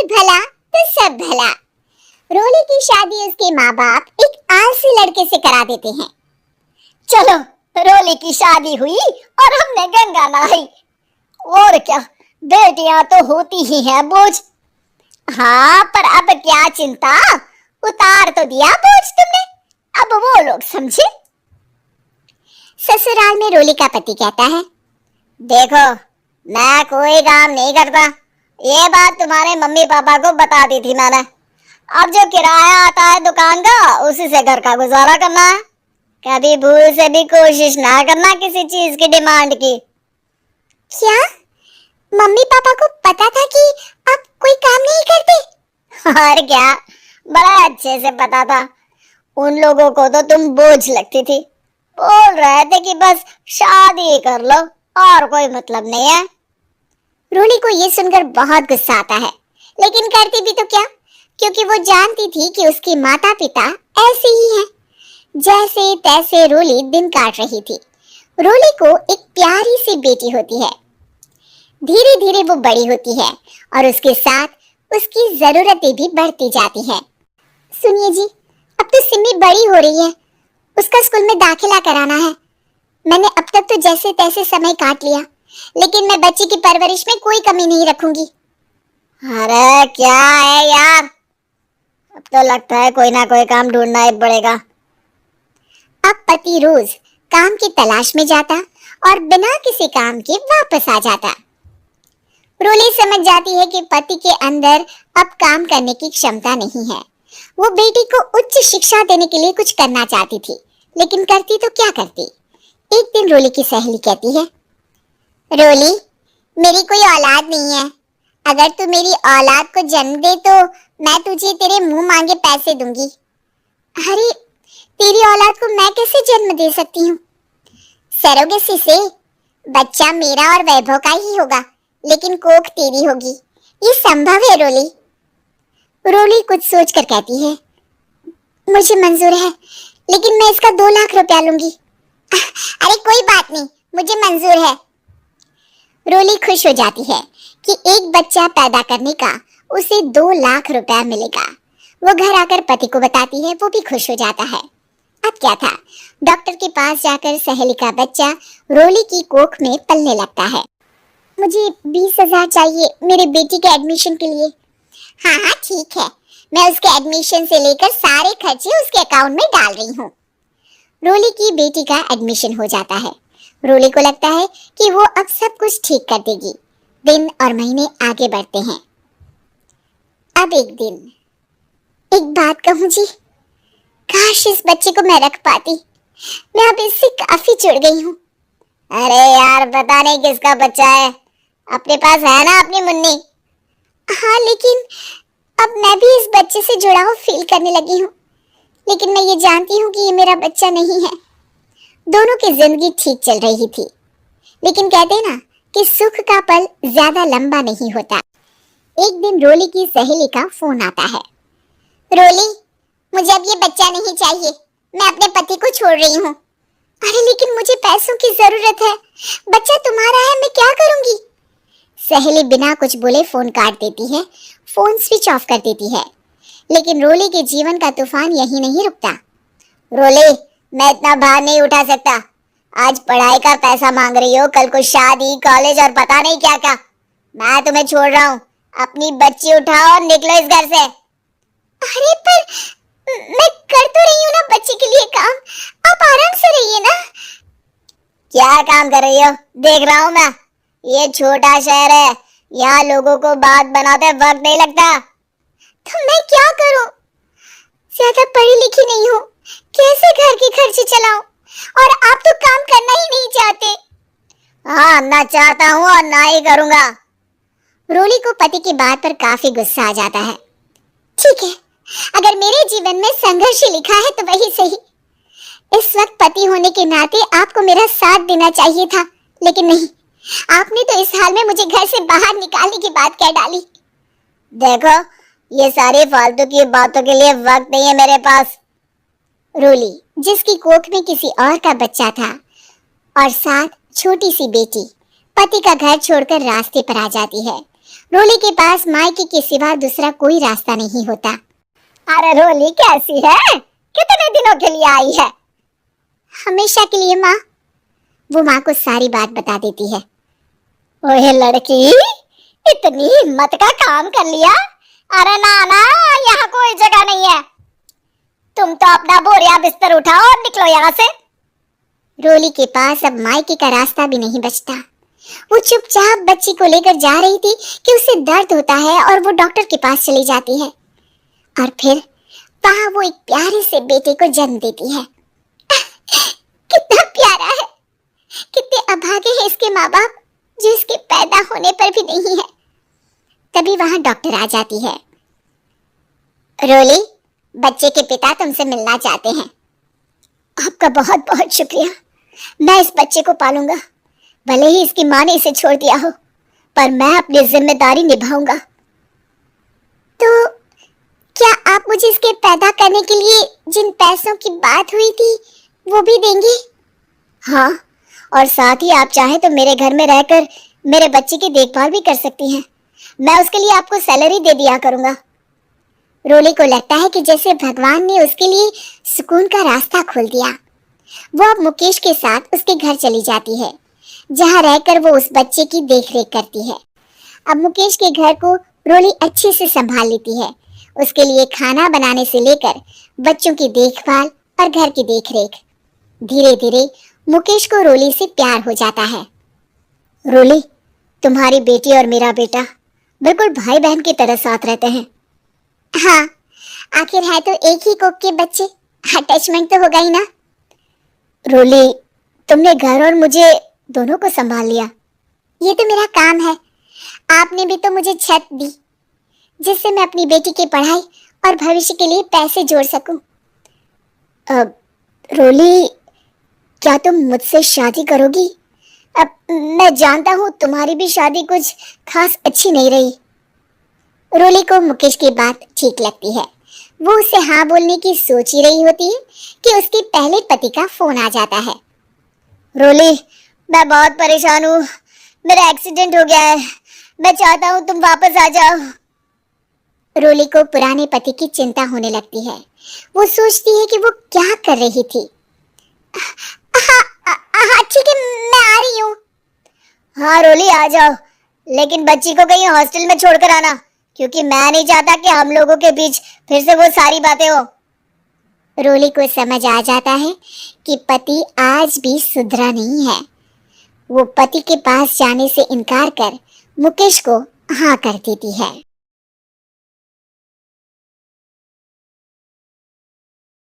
वक्त भला तो सब भला। रोली की शादी उसके माँ बाप एक आलसी लड़के से करा देते हैं। चलो, रोली की शादी हुई और हमने गंगा नहाई। और क्या, बेटियां तो होती ही हैं बोझ। हाँ, पर अब क्या चिंता, उतार तो दिया बोझ तुमने, अब वो लोग समझे। ससुराल में रोली का पति कहता है, देखो, मैं कोई काम नहीं करता, ये बात तुम्हारे मम्मी पापा को बता दी थी मैंने। अब जो किराया आता है दुकान का, उसी से घर का गुजारा करना है। कभी भूल से भी कोशिश ना करना किसी चीज की डिमांड की। क्या मम्मी पापा को पता था कि आप कोई काम नहीं करते? और क्या, बड़ा अच्छे से पता था। उन लोगों को तो तुम बोझ लगती थी, बोल रहे थे कि बस शादी कर लो और कोई मतलब नहीं है। रोली को ये सुनकर बहुत गुस्सा आता है, लेकिन करती भी तो क्या, क्योंकि वो जानती थी कि उसके माता पिता ऐसे ही हैं। जैसे तैसे रोली दिन काट रही थी। रोली को एक प्यारी सी बेटी होती है। धीरे धीरे वो बड़ी होती है और उसके साथ उसकी जरूरतें भी बढ़ती जाती हैं। सुनिए जी, अब तो सिमी बड़ी हो रही है, उसका स्कूल में दाखिला कराना है। मैंने अब तक तो जैसे तैसे समय काट लिया, लेकिन मैं बच्ची की परवरिश में कोई कमी नहीं रखूंगी। अरे क्या है यार, अब तो लगता है कोई ना कोई काम ढूंढना ही पड़ेगा। अब पति रोज काम की तलाश में जाता और बिना किसी काम के वापस आ जाता। रोली समझ जाती है कि पति के अंदर अब काम करने की क्षमता नहीं है। वो बेटी को उच्च शिक्षा देने के लिए कुछ करना चाहती थी, लेकिन करती तो क्या करती। एक दिन रोली की सहेली कहती है, रोली, मेरी कोई औलाद नहीं है। अगर तू मेरी औलाद को जन्म दे तो मैं तुझे तेरे मुंह मांगे पैसे दूंगी। अरे, तेरी औलाद को मैं कैसे जन्म दे सकती हूँ? सरोगेसी से बच्चा मेरा और वैभव का ही होगा, लेकिन कोख तेरी होगी। ये संभव है रोली? रोली कुछ सोचकर कहती है, मुझे मंजूर है, लेकिन मैं इसका 2 लाख रुपया लूंगी। अरे कोई बात नहीं, मुझे मंजूर है। रोली खुश हो जाती है कि एक बच्चा पैदा करने का उसे 2 लाख रुपया मिलेगा। वो घर आकर पति को बताती है, वो भी खुश हो जाता है। अब क्या था, डॉक्टर के पास जाकर सहेली का बच्चा रोली की कोख में पलने लगता है। मुझे 20,000 चाहिए मेरे बेटी के एडमिशन के लिए। हाँ हाँ ठीक है, मैं उसके एडमिशन से लेकर सारे खर्चे उसके अकाउंट में डाल रही हूँ। रोली की बेटी का एडमिशन हो जाता है। रोली को लगता है कि वो अब सब कुछ ठीक कर देगी। दिन और महीने आगे बढ़ते हैं। अब एक दिन, एक बात कहूँ जी, काश इस बच्चे को मैं रख पाती। मैं अब इससे काफी जुड़ गई हूँ। अरे यार, पता नहीं किसका बच्चा है, अपने पास है ना अपनी मुन्नी। हाँ, लेकिन अब मैं भी इस बच्चे से जुड़ाव फील करने लगी हूँ। लेकिन मैं ये जानती हूँ कि ये मेरा बच्चा नहीं है। दोनों की जिंदगी ठीक चल रही थी, लेकिन कहते हैं ना कि सुख का पल ज्यादा लंबा नहीं होता। एक दिन रोली की सहेली का फोन आता है। रोली, मुझे अब ये बच्चा नहीं चाहिए, मैं अपने पति को छोड़ रही हूँ। अरे लेकिन मुझे पैसों की जरूरत है, बच्चा तुम्हारा है, मैं क्या करूंगी? सहेली बिना कुछ बोले फोन काट देती है, फोन स्विच ऑफ कर देती है। लेकिन रोली के जीवन का तूफान यही नहीं रुकता। रोली, मैं इतना भार नहीं उठा सकता। आज पढ़ाई का पैसा मांग रही हो, कल को शादी, कॉलेज और पता नहीं क्या क्या। मैं तुम्हें छोड़ रहा हूँ, अपनी बच्ची उठाओ और निकलो इस घर से। अरे पर मैं कर तो रही हूँ ना बच्चे के लिए काम, आप आराम से रहिए ना। क्या काम कर रही हो? देख रहा हूँ मैं। ये छोटा शहर है, यहाँ लोगों को बात बनाते वक्त नहीं लगता। तो मैं क्या करूँ? ज्यादा पढ़ी लिखी नहीं हूँ, कैसे घर के खर्चे चलाऊं? और आप तो काम करना ही नहीं चाहते। हाँ, ना चाहता हूँ और ना ही करूँगा। रोली को पति की बात पर काफी गुस्सा आ जाता है। ठीक है, अगर मेरे जीवन में संघर्ष लिखा है तो वही सही। इस वक्त पति होने के नाते आपको मेरा साथ देना चाहिए था, लेकिन नहीं, आपने तो इस हाल में मुझे घर से बाहर निकालने की बात कह डाली। देखो, ये सारी फालतू की बातों के लिए वक्त नहीं है मेरे पास। रोली, जिसकी कोख में किसी और का बच्चा था और साथ छोटी सी बेटी, पति का घर छोड़कर रास्ते पर आ जाती है। रोली के पास मायके के सिवा दूसरा कोई रास्ता नहीं होता। अरे रोली कैसी है? कितने दिनों के लिए आई है? हमेशा के लिए माँ। वो माँ को सारी बात बता देती है। ओए लड़की, इतनी हिम्मत का काम कर लिया। अरे ना ना, यहाँ कोई जगह नहीं है। तुम तो अपना बोरिया बिस्तर उठाओ और निकलो यहाँ से। रोली के पास अब मायके का रास्ता भी नहीं बचता। वो चुपचाप बच्ची को लेकर जा रही थी कि उसे दर्द होता है और वो डॉक्टर के पास चली जाती है और फिर वहां वो एक प्यारे से बेटे को जन्म देती है। कितना प्यारा है, कितने अभागे हैं इसके माँ बाप जो इसके पैदा होने पर भी नहीं है। तभी वहां डॉक्टर आ जाती है। रोली, बच्चे के पिता तुमसे मिलना चाहते हैं। आपका बहुत बहुत शुक्रिया। मैं इस बच्चे को पालूंगा, भले ही इसकी माँ ने इसे छोड़ दिया हो, पर मैं अपनी जिम्मेदारी निभाऊंगा। तो क्या आप मुझे इसके पैदा करने के लिए जिन पैसों की बात हुई थी वो भी देंगे? हाँ, और साथ ही आप चाहे तो मेरे घर में रहकर मेरे बच्चे की देखभाल भी कर सकती हैं। मैं उसके लिए आपको सैलरी दे दिया करूंगा। रोली को लगता है कि जैसे भगवान ने उसके लिए सुकून का रास्ता खोल दिया। वो अब मुकेश के साथ उसके घर चली जाती है, जहाँ रहकर वो उस बच्चे की देखरेख करती है। अब मुकेश के घर को रोली अच्छे से संभाल लेती है। उसके लिए खाना बनाने से लेकर बच्चों की देखभाल और घर की देखरेख। धीरे धीरे मुकेश को रोली से प्यार हो जाता है। रोली, तुम्हारी बेटी और मेरा बेटा बिल्कुल भाई बहन की तरह साथ रहते हैं। हाँ, आखिर है तो एक ही कोख के बच्चे, अटैचमेंट तो होगा ही ना। रोली, तुमने घर और मुझे दोनों को संभाल लिया। ये तो मेरा काम है। आपने भी तो मुझे छत दी जिससे मैं अपनी बेटी की पढ़ाई और भविष्य के लिए पैसे जोड़ सकूं। अब रोली, क्या तुम मुझसे शादी करोगी? अब मैं जानता हूँ तुम्हारी भी शादी कुछ खास अच्छी नहीं रही। रोली को मुकेश की बात ठीक लगती है। वो उसे हाँ बोलने की सोच ही रही होती है कि उसके पहले पति का फोन आ जाता है। रोली, मैं बहुत परेशान हूँ। मेरा एक्सीडेंट हो गया है। मैं चाहता हूँ तुम वापस आ जाओ। रोली को पुराने पति की चिंता होने लगती है। वो सोचती है कि वो क्या कर रही थी। हाँ ठीक है, मैं आ रही हूँ। हाँ रोली, आ जाओ, लेकिन बच्ची को कहीं हॉस्टल में छोड़कर आना, क्योंकि मैं नहीं चाहता कि हम लोगों के बीच फिर से वो सारी बातें हो। रोली को समझ आ जाता है कि पति आज भी सुधरा नहीं है। वो पति के पास जाने से इनकार कर मुकेश को हाँ कर देती है।